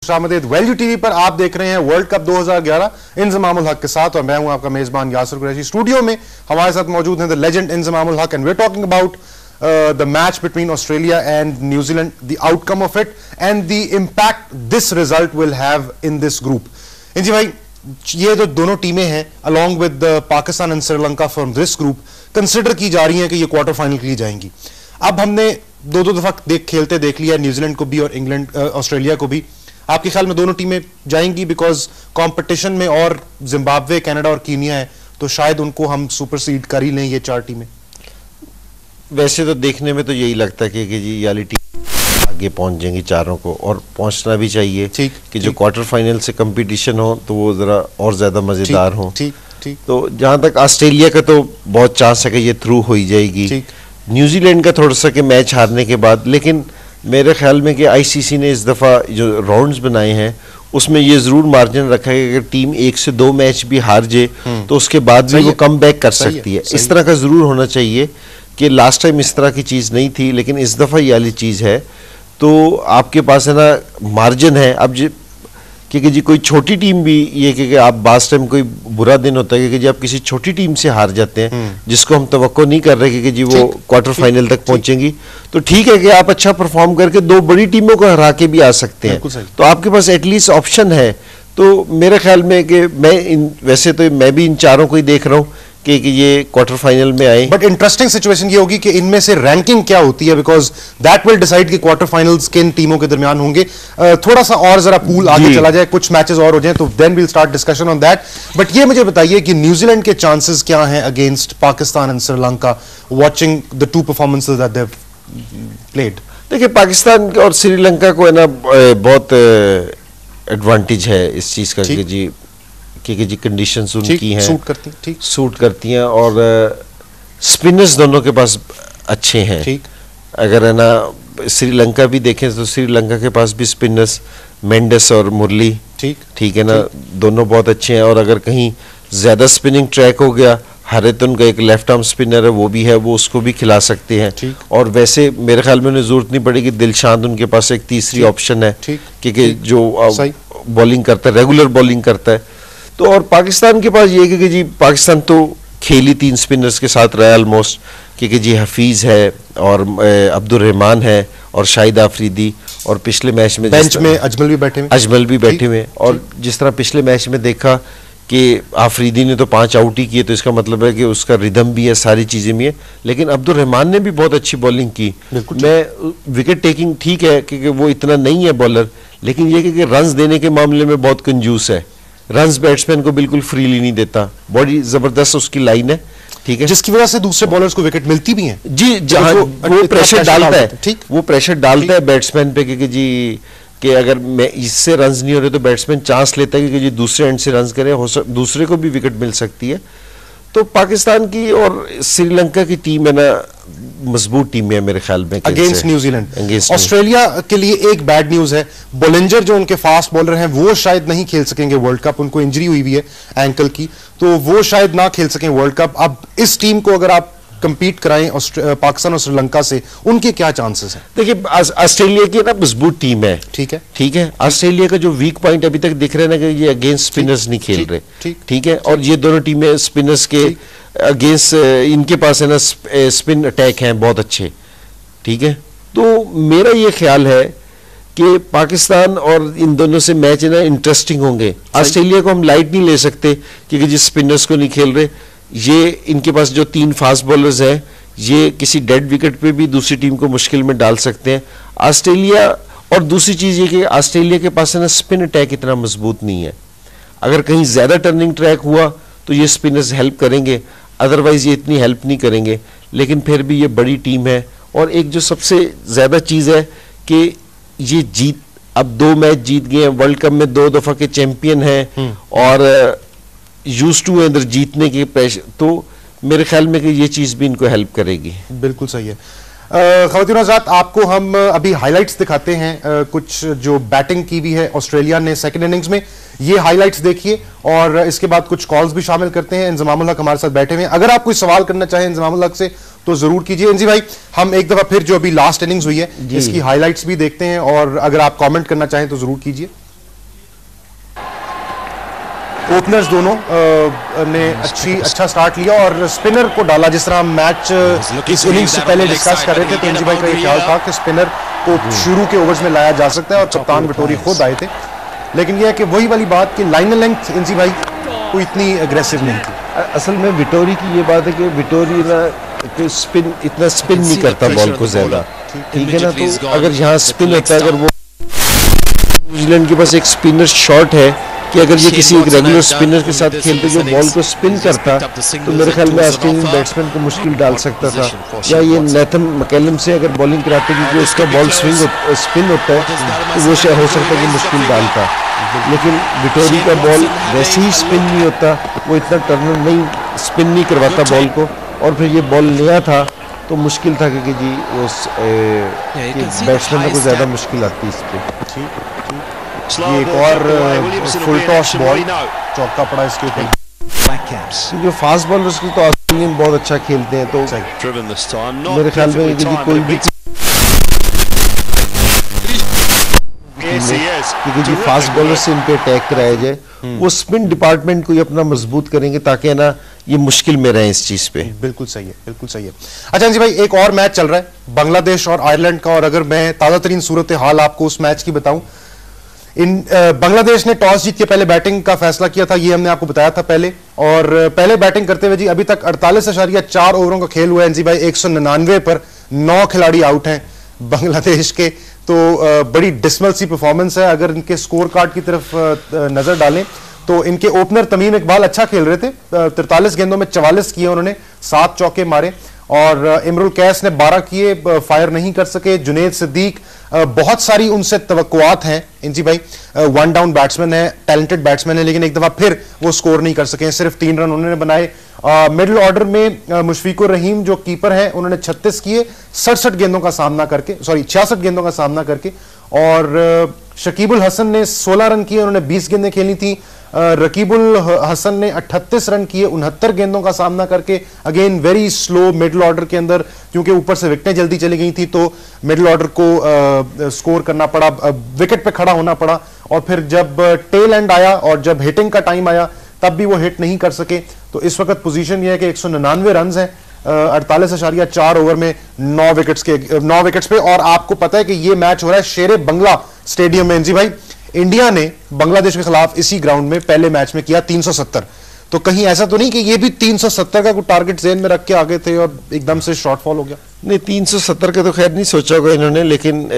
Value TV पर आप देख रहे हैं वर्ल्ड कप 2011 इंजमामुल हक के साथ और मैं हूं आपका मेजबान यासिर कुरैशी। स्टूडियो में हमारे साथ मौजूद हैं the legend Inzamamul Haq and we are talking about the match between Australia and New Zealand, the outcome of it and the impact this result will have in this group. इंजी भाई, ये जो दोनों टीमें हैं along with Pakistan and Sri Lanka from this group consider की जा रही हैं कि ये क्वार्टर फाइनल के लिए जाएंगी। अब हमने दो दफा खेलते देख लिया, न्यूजीलैंड को भी और इंग्लैंड ऑस्ट्रेलिया को भी। आपके ख्याल में दोनों टीमें जाएंगी? बिकॉज कंपटीशन में और जिम्बाब्वे, कनाडा और कीनिया है, तो शायद उनको हम सुपरसीड कर ही लें ये चार टीमें। वैसे तो देखने में तो यही लगता है कि जी ये वाली टीम आगे पहुंच जाएंगी चारों को, और पहुंचना भी चाहिए कि जो क्वार्टर फाइनल से कंपटीशन हो तो वो जरा और ज्यादा मजेदार हो। तो जहां तक ऑस्ट्रेलिया का तो बहुत चांस है कि ये थ्रू हो ही जाएगी, न्यूजीलैंड का थोड़ा सा कि मैच हारने के बाद। लेकिन मेरे ख्याल में कि आईसीसी ने इस दफा जो राउंड्स बनाए हैं उसमें ये जरूर मार्जिन रखा है कि अगर टीम 1 से 2 मैच भी हार जाए तो उसके बाद भी वो कम बैक कर सकती है। इस तरह का जरूर होना चाहिए कि लास्ट टाइम इस तरह की चीज़ नहीं थी, लेकिन इस दफ़ा ये वाली चीज़ है। तो आपके पास है ना मार्जिन है। अब क्योंकि जी कोई छोटी टीम भी ये कि आप लास्ट टाइम कोई बुरा दिन होता है क्योंकि जी आप किसी छोटी टीम से हार जाते हैं जिसको हम तवक्को नहीं कर रहे कि जी वो क्वार्टर फाइनल तक पहुंचेंगी, तो ठीक है कि आप अच्छा परफॉर्म करके 2 बड़ी टीमों को हरा के भी आ सकते हैं। तो आपके पास एटलीस्ट ऑप्शन है। तो मेरे ख्याल में कि वैसे तो मैं भी इन चारों को ही देख रहा हूँ कि ये क्वार्टर फाइनल में आए। बट इंटरेस्टिंग सिचुएशन ये होगी कि इनमें से रैंकिंग क्या होती है, बिकॉज दैट विल डिसाइड कि क्वार्टर फाइनल्स किन टीमों के दरमियान होंगे। थोड़ा सा और जरा पूल आगे चला जाए, कुछ मैचेस और हो जाए, तो then will start discussion on that. But ये मुझे बताइए कि न्यूजीलैंड के चांसेस क्या हैं against Pakistan and Sri Lanka, watching the 2 performances that they have played. देखिए, पाकिस्तान और श्रीलंका को है ना बहुत एडवांटेज है इस चीज का कि जी क्योंकि जी कंडीशंस उनकी हैं, सूट करती हैं और स्पिनर्स दोनों के पास अच्छे हैं। अगर है ना श्रीलंका भी देखें तो श्रीलंका के पास भी स्पिनर्स मेंडिस और मुरली ठीक है ना, दोनों बहुत अच्छे हैं। और अगर कहीं ज्यादा स्पिनिंग ट्रैक हो गया, हरितन का एक लेफ्ट आर्म स्पिनर है वो भी है, वो उसको भी खिला सकते हैं। और वैसे मेरे ख्याल में उन्हें जरूरत नहीं पड़ेगी, दिलशाद उनके पास एक तीसरी ऑप्शन है क्योंकि जो बॉलिंग करता है, रेगुलर बॉलिंग करता है। तो और पाकिस्तान के पास ये कि जी पाकिस्तान तो खेली 3 स्पिनर्स के साथ रहा ऑलमोस्ट, क्योंकि जी हफीज है और अब्दुल रहमान है और शाहिद आफरीदी, और पिछले मैच में बेंच में अजमल भी बैठे हुए। और जिस तरह पिछले मैच में देखा कि आफरीदी ने तो 5 आउट ही किए, तो इसका मतलब है कि उसका रिदम भी है, सारी चीजें भी है। लेकिन अब्दुल रहमान ने भी बहुत अच्छी बॉलिंग की। मैं विकेट टेकिंग ठीक है क्योंकि वो इतना नहीं है बॉलर, लेकिन ये कि रन्स देने के मामले में बहुत कंजूस है। रन्स बैट्समैन को बिल्कुल फ्रीली नहीं देता, बड़ी जबरदस्त उसकी लाइन है, ठीक है, जिसकी वजह से दूसरे बॉलर्स को विकेट मिलती भी हैं। जी, जहां वो प्रेशर डालता है, ठीक, वो प्रेशर डालता है बैट्समैन पे कि जी कि अगर मैं इससे रन्स नहीं हो रहे तो बैट्समैन चांस लेता है कि जी दूसरे एंड से रन्स करे, दूसरे को भी विकेट मिल सकती है। तो पाकिस्तान की और श्रीलंका की टीम है ना मजबूत टीम है मेरे ख्याल में अगेंस्ट न्यूजीलैंड। ऑस्ट्रेलिया के लिए एक बैड न्यूज है, बोलिंजर जो उनके फास्ट बॉलर हैं वो शायद नहीं खेल सकेंगे वर्ल्ड कप, उनको इंजरी हुई है एंकल की, तो वो शायद ना खेल सकें वर्ल्ड कप। अब इस टीम को अगर आप कंपीट कराएं पाकिस्तान और श्रीलंका से, उनके क्या चांसेस हैं? देखिए, ऑस्ट्रेलिया की ना मजबूत टीम है, ठीक है। ऑस्ट्रेलिया का जो वीक पॉइंट अभी तक दिख रहा है ना कि ये अगेंस्ट स्पिनर्स नहीं खेल रहे, ठीक है। और ये दोनों टीमें स्पिनर्स के अगेंस्ट, इनके पास है ना स्पिन अटैक हैं बहुत अच्छे, ठीक है। तो मेरा ये ख्याल है कि पाकिस्तान और इन दोनों से मैच है ना इंटरेस्टिंग होंगे। ऑस्ट्रेलिया को हम लाइट नहीं ले सकते क्योंकि जिस स्पिनर्स को नहीं खेल रहे, ये इनके पास जो 3 फास्ट बॉलर्स हैं ये किसी डेड विकेट पे भी दूसरी टीम को मुश्किल में डाल सकते हैं ऑस्ट्रेलिया। और दूसरी चीज ये कि ऑस्ट्रेलिया के पास है ना स्पिन अटैक इतना मजबूत नहीं है। अगर कहीं ज्यादा टर्निंग ट्रैक हुआ तो ये स्पिनर्स हेल्प करेंगे, अदरवाइज ये इतनी हेल्प नहीं करेंगे। लेकिन फिर भी ये बड़ी टीम है। और एक जो सबसे ज्यादा चीज है कि ये जीत, अब 2 मैच जीत गए हैं, वर्ल्ड कप में 2 दफा के चैंपियन हैं और यूज टू है इधर जीतने के प्रेशर, तो मेरे ख्याल में कि ये चीज भी इनको हेल्प करेगी। बिल्कुल सही है। ख़वातीन हज़रात, आपको हम अभी हाइलाइट्स दिखाते हैं कुछ जो बैटिंग की भी है ऑस्ट्रेलिया ने सेकंड इनिंग्स में, ये हाइलाइट्स देखिए और इसके बाद कुछ कॉल्स भी शामिल करते हैं। इंजमामुल हक हमारे साथ बैठे हुए हैं, अगर आप कोई सवाल करना चाहें इंजमामुल हक से तो जरूर कीजिए। इंजी भाई, हम एक दफा फिर जो अभी लास्ट इनिंग्स हुई है इसकी हाइलाइट्स भी देखते हैं और अगर आप कॉमेंट करना चाहें तो जरूर कीजिए। ओपनर्स दोनों ने अच्छा स्टार्ट लिया और स्पिनर को डाला। जिस तरह हम मैच इस इनिंग्स से पहले डिस्कस कर रहे थे तो इंजी भाई का ये ख्याल था कि स्पिनर को शुरू के ओवर्स में लाया जा सकता है और कप्तान विटोरी खुद आए थे, लेकिन यह है कि वही वाली बात कि लाइन लेंथ इंजी भाई को इतनी अग्रेसिव नहीं थी। असल में विटोरी की ये बात है कि विटोरी ना स्पिन इतना स्पिन नहीं करता बॉल को ज्यादा, ठीक है ना। तो अगर यहाँ स्पिन होता है, अगर वो न्यूजीलैंड के पास एक स्पिनर शॉट है कि अगर ये किसी एक रेगुलर स्पिनर के साथ खेलते जो बॉल को स्पिन करता तो मेरे ख्याल में ऑस्ट्रेलियन बैट्समैन को मुश्किल डाल सकता था। या ये नेथन मैकेलम से अगर बॉलिंग कराते क्योंकि उसका बॉल स्पिन होता है तो वो शायद हो सकता है कि मुश्किल डालता, लेकिन विटोरी का बॉल वैसे ही स्पिन नहीं होता, वो इतना टर्नर नहीं स्पिन नहीं करवाता बॉल को, और फिर ये बॉल नया था तो मुश्किल था कि जी वो बैट्समैन को ज़्यादा मुश्किल आती इस पर। ये एक और फुल टॉस बॉल चौका पड़ा इसके ऊपर। जो फास्ट बॉलर्स की तो ऑस्ट्रेलियन बहुत अच्छा खेलते हैं, तो मेरे ख्याल में कोई भी क्योंकि जो फास्ट बॉलर से इन पे अटैक कराया जाए वो स्पिन डिपार्टमेंट को ही अपना मजबूत करेंगे ताकि ना ये मुश्किल में रहे इस चीज पे। बिल्कुल सही है, बिल्कुल सही है। अच्छा जी भाई, एक और मैच चल रहा है बांग्लादेश और आयरलैंड का, और अगर मैं ताजा तरीन सूरत हाल आपको उस मैच की बताऊं, बांग्लादेश ने टॉस जीत के पहले बैटिंग का फैसला किया था, ये हमने आपको बताया था पहले, और पहले बैटिंग करते हुए जी अभी तक 48.4 ओवरों का खेल हुआ है जी भाई, 199 पर 9 खिलाड़ी आउट हैं बांग्लादेश के, तो बड़ी डिस्मल सी परफॉर्मेंस है। अगर इनके स्कोर कार्ड की तरफ नजर डालें तो इनके ओपनर तमीम इकबाल अच्छा खेल रहे थे, 43 गेंदों में 44 किए उन्होंने, 7 चौके मारे, और इमरुल कैस ने 12 किए, फायर नहीं कर सके। जुनेद सिद्दीक, बहुत सारी उनसे तवक्कुआत हैं इंजी भाई, 1 डाउन बैट्समैन है, टैलेंटेड बैट्समैन है, लेकिन एक दफा फिर वो स्कोर नहीं कर सके, सिर्फ 3 रन उन्होंने बनाए। मिडिल ऑर्डर में मुशफिकुर रहीम जो कीपर हैं उन्होंने 36 किए 67 गेंदों का सामना करके, 66 गेंदों का सामना करके, और शकीबुल हसन ने 16 रन किए, उन्होंने 20 गेंदें खेली थी। रकीबुल हसन ने 38 रन किए 69 गेंदों का सामना करके, again very slow middle order के अंदर, क्योंकि ऊपर से विकेटें जल्दी चली गई थी तो मिडिल ऑर्डर को स्कोर करना पड़ा, विकेट पे खड़ा होना पड़ा, और फिर जब टेल एंड आया और जब हिटिंग का टाइम आया तब भी वो हिट नहीं कर सके। तो इस वक्त पोजीशन ये है कि 199 रन हैं 48.4 ओवर में 9 विकेट्स पे, और आपको पता है कि ये मैच हो रहा है शेरे बंगला स्टेडियम में। जी भाई, इंडिया ने बांग्लादेश के खिलाफ इसी ग्राउंड में पहले मैच में किया 370, तो कहीं ऐसा तो नहीं कि ये भी 370 का कोई टारगेट जेन में रख के आगे थे और एकदम से शॉर्टफॉल हो गया? नहीं, 370 का तो खैर नहीं सोचा होगा इन्होंने, लेकिन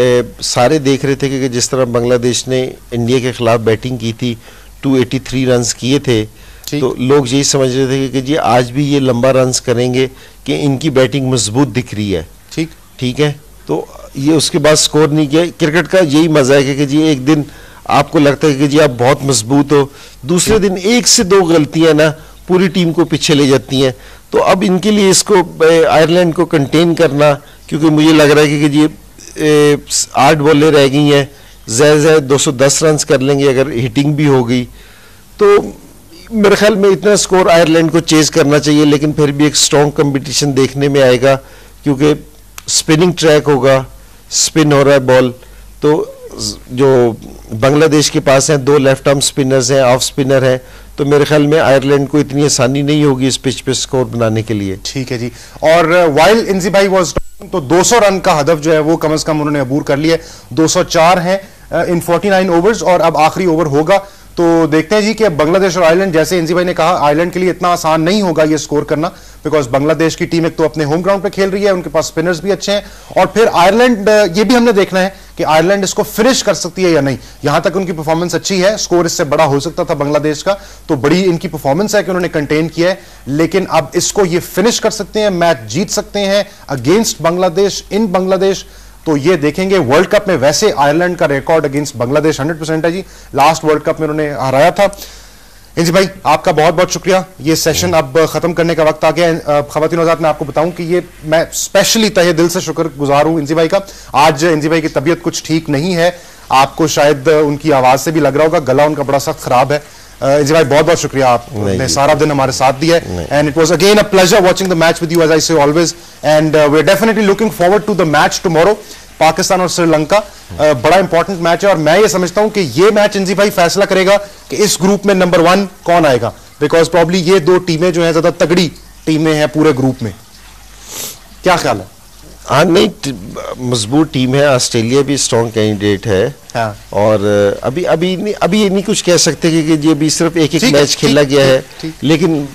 सारे देख रहे थे कि जिस तरह बांग्लादेश ने इंडिया के खिलाफ बैटिंग की थी, 283 रन किए थे, तो लोग यही समझ रहे थे कि जी आज भी ये लंबा रन्स करेंगे कि इनकी बैटिंग मजबूत दिख रही है। ठीक है, तो ये उसके बाद स्कोर नहीं किया। क्रिकेट का यही मजा है कि जी एक दिन आपको लगता है कि जी आप बहुत मजबूत हो, दूसरे दिन 1 से 2 गलतियां ना पूरी टीम को पीछे ले जाती हैं। तो अब इनके लिए इसको आयरलैंड को कंटेन करना, क्योंकि मुझे लग रहा है कि जी 8 बॉलें रह गई हैं, ज़्यादा से ज़्यादा 210 रन कर लेंगे अगर हिटिंग भी हो गई, तो मेरे ख्याल में इतना स्कोर आयरलैंड को चेज करना चाहिए, लेकिन फिर भी एक स्ट्रॉन्ग कंपटीशन देखने में आएगा, क्योंकि स्पिनिंग ट्रैक होगा, स्पिन हो रहा है बॉल, तो जो बांग्लादेश के पास हैं 2 लेफ्ट आर्म स्पिनर्स हैं, ऑफ स्पिनर हैं, तो मेरे ख्याल में आयरलैंड को इतनी आसानी नहीं होगी इस पिच पे स्कोर बनाने के लिए। ठीक है जी, और वाइल इंजी भाई वाज तो 200 रन का हदफ जो है वो कम से कम उन्होंने अबूर कर लिया, 204 हैं इन 49 ओवर्स, और अब आखिरी ओवर होगा तो देखते हैं जी कि बांग्लादेश और आयरलैंड, जैसे इंजी भाई ने कहा, आयरलैंड के लिए इतना आसान नहीं होगा ये स्कोर करना, बिकॉज बांग्लादेश की टीम एक तो अपने होम ग्राउंड पे खेल रही है, उनके पास स्पिनर्स भी अच्छे हैं, और फिर आयरलैंड, ये भी हमने देखना है कि आयरलैंड इसको फिनिश कर सकती है या नहीं। यहां तक उनकी परफॉर्मेंस अच्छी है, स्कोर इससे बड़ा हो सकता था बांग्लादेश का, तो बड़ी इनकी परफॉर्मेंस है कि उन्होंने कंटेन किया है, लेकिन अब इसको ये फिनिश कर सकते हैं, मैच जीत सकते हैं अगेंस्ट बांग्लादेश इन बांग्लादेश। तो ये देखेंगे। वर्ल्ड कप में वैसे आयरलैंड का रिकॉर्ड अगेंस्ट बांग्लादेश 100% है जी, लास्ट वर्ल्ड कप में उन्होंने हराया था। इंजी भाई, आपका बहुत बहुत शुक्रिया। ये सेशन अब खत्म करने का वक्त आ गया है। खवातीन हज़रात, मैं आपको बताऊं कि ये मैं स्पेशली तहे दिल से शुक्रगुजार हूं इंजी भाई का। आज इंजी भाई की तबीयत कुछ ठीक नहीं है, आपको शायद उनकी आवाज से भी लग रहा होगा, गला उनका बड़ा सख्त खराब है। इंजी भाई, बहुत बहुत शुक्रिया, आपने सारा दिन हमारे साथ दिया है, and it was again a pleasure watching the match with you as I say always, and we are definitely looking forward to the match tomorrow. Pakistan और श्रीलंका, बड़ा इंपॉर्टेंट मैच है और मैं ये समझता हूं कि ये मैच इंजी भाई फैसला करेगा कि इस ग्रुप में नंबर 1 कौन आएगा, बिकॉज प्रॉब्ली ये दो टीमें जो हैं ज्यादा तगड़ी टीमें हैं पूरे ग्रुप में। क्या ख्याल है? हाँ, नहीं, मजबूत टीम है, ऑस्ट्रेलिया भी स्ट्रॉन्ग कैंडिडेट है। हाँ। और अभी नहीं कुछ कह सकते कि ये अभी सिर्फ एक मैच खेला गया है, लेकिन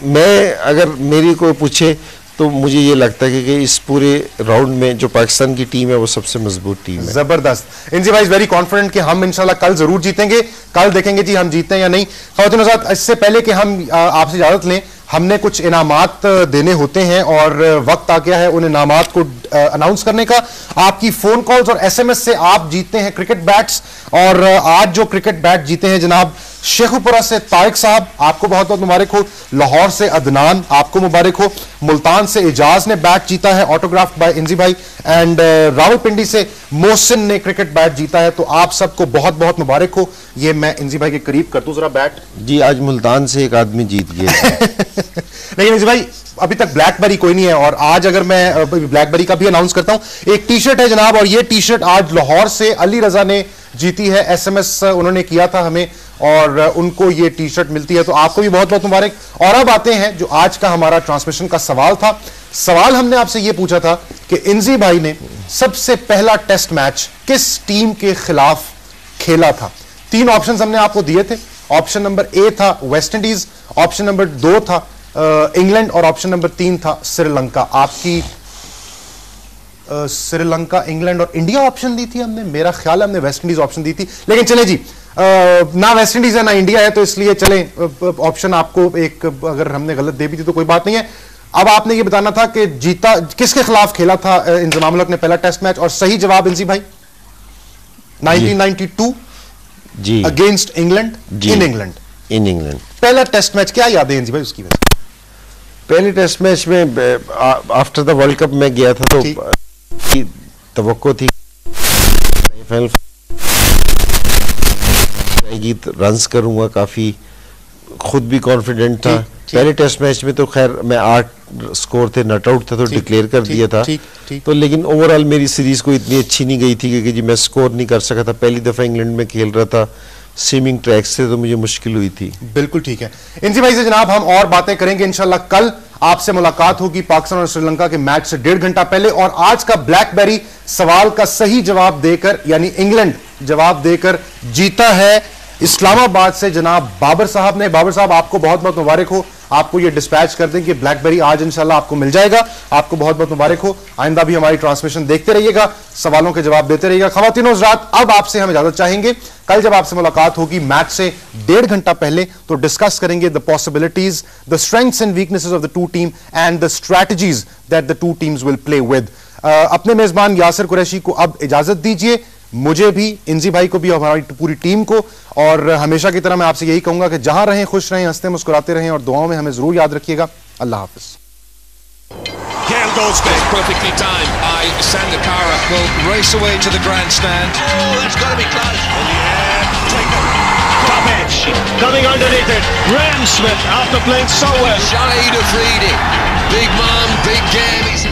मैं अगर मेरी कोई पूछे तो मुझे ये लगता है कि इस पूरे राउंड में जो पाकिस्तान की टीम है वो सबसे मजबूत टीम है। जबरदस्त। इंजी भाई इज वेरी कॉन्फिडेंट कि हम इंशाल्लाह कल जरूर जीतेंगे। कल देखेंगे जी हम जीतते हैं या नहीं। ख्वातीन और हज़रात, इससे पहले कि हम आपसे इजाजत लें, हमने कुछ इनामात देने होते हैं और वक्त आ गया है उन इनामात को अनाउंस करने का। आपकी फोन कॉल्स और एसएमएस से आप जीतते हैं क्रिकेट बैट्स, और आज जो क्रिकेट बैट जीते हैं जनाब शेखुपुरा से तारिक साहब, आपको बहुत बहुत मुबारक हो। लाहौर से अदनान, आपको मुबारक हो। मुल्तान से इजाज ने बैट जीता है ऑटोग्राफ बाय इंजी भाई, एंड रावलपिंडी से मोहसिन ने क्रिकेट बैट जीता है। तो आप सबको बहुत बहुत मुबारक हो। ये मैं इंजी भाई के करीब कर दूं जरा बैट। जी, आज मुल्तान से एक आदमी जीत गया। लेकिन इंजी भाई अभी तक ब्लैकबेरी कोई नहीं है, और आज अगर मैं ब्लैकबेरी का भी अनाउंस करता हूं, एक टी शर्ट है जनाब, और ये टी शर्ट आज लाहौर से अली रजा ने जीती है। एसएमएस उन्होंने किया था हमें और उनको ये टी शर्ट मिलती है, तो आपको भी बहुत बहुत मुबारक। और अब आते हैं जो आज का हमारा ट्रांसमिशन का सवाल था। सवाल हमने आपसे ये पूछा था कि इंजी भाई ने सबसे पहला टेस्ट मैच किस टीम के खिलाफ खेला था। 3 ऑप्शन हमने आपको दिए थे। ऑप्शन नंबर ए था वेस्ट इंडीज, ऑप्शन नंबर 2 था इंग्लैंड, और ऑप्शन नंबर 3 था श्रीलंका। आपकी श्रीलंका, इंग्लैंड और इंडिया ऑप्शन दी थी हमने। मेरा ख्याल है हमने वेस्ट इंडीज ऑप्शन दी थी, लेकिन चले जी, ना वेस्ट इंडीज है ना इंडिया है, तो इसलिए चले ऑप्शन आपको एक अगर हमने गलत दे भी थी तो कोई बात नहीं है। अब आपने ये बताना था कि जीता किसके खिलाफ खेला था इंजमामुल हक ने पहला टेस्ट मैच, और सही जवाब इंजी भाई 1992 जी अगेंस्ट इंग्लैंड, इन इंग्लैंड। पहला टेस्ट मैच क्या याद है इंजी भाई उसकी वजह? पहले टेस्ट मैच में आफ्टर द वर्ल्ड कप में गया था, तो तवक्को थी रन्स करूंगा, काफी खुद भी कॉन्फिडेंट था। पहले टेस्ट मैच में तो खैर मैं 8 स्कोर थे, नॉट आउट था, तो डिक्लेयर कर दिया था। तो लेकिन ओवरऑल मेरी सीरीज को इतनी अच्छी नहीं गई थी क्योंकि जी मैं स्कोर नहीं कर सका था। पहली दफा इंग्लैंड में खेल रहा था, स्विमिंग ट्रैक से, तो मुझे मुश्किल हुई थी। बिल्कुल ठीक है इंजी भाई से जनाब हम और बातें करेंगे इंशाल्लाह। कल आपसे मुलाकात होगी पाकिस्तान और श्रीलंका के मैच से 1.5 घंटा पहले, और आज का ब्लैकबेरी सवाल का सही जवाब देकर, यानी इंग्लैंड जवाब देकर जीता है इस्लामाबाद से जनाब बाबर साहब ने। बाबर साहब आपको बहुत बहुत मुबारक हो। आपको ये डिस्पैच कर दें कि ब्लैकबेरी आज इंशाल्लाह आपको मिल जाएगा। आपको बहुत बहुत मुबारक हो। आइंदा भी हमारी ट्रांसमिशन देखते रहिएगा, सवालों के जवाब देते रहिएगा। ख्वातीन और हज़रात, अब आपसे हम इजाजत चाहेंगे। कल जब आपसे मुलाकात होगी मैच से 1.5 घंटा पहले, तो डिस्कस करेंगे the possibilities, the strengths and weaknesses of the two team and the strategies that the two teams will play with. अपने मेजबान यासिर कुरैशी को अब इजाजत दीजिए, मुझे भी, इंजी भाई को भी, हमारी पूरी टीम को, और हमेशा की तरह मैं आपसे यही कहूंगा कि जहां रहें खुश रहें, हंसते मुस्कुराते रहें, और दुआओं में हमें जरूर याद रखिएगा। अल्लाह हाफिज। Perfectly timed by Sangakkara, will race away to the grandstand. Oh, that's got to be close. In the air, taken. Top edge, coming underneath it. Graham Smith, after playing so well. Shahid Afridi, big man, big game.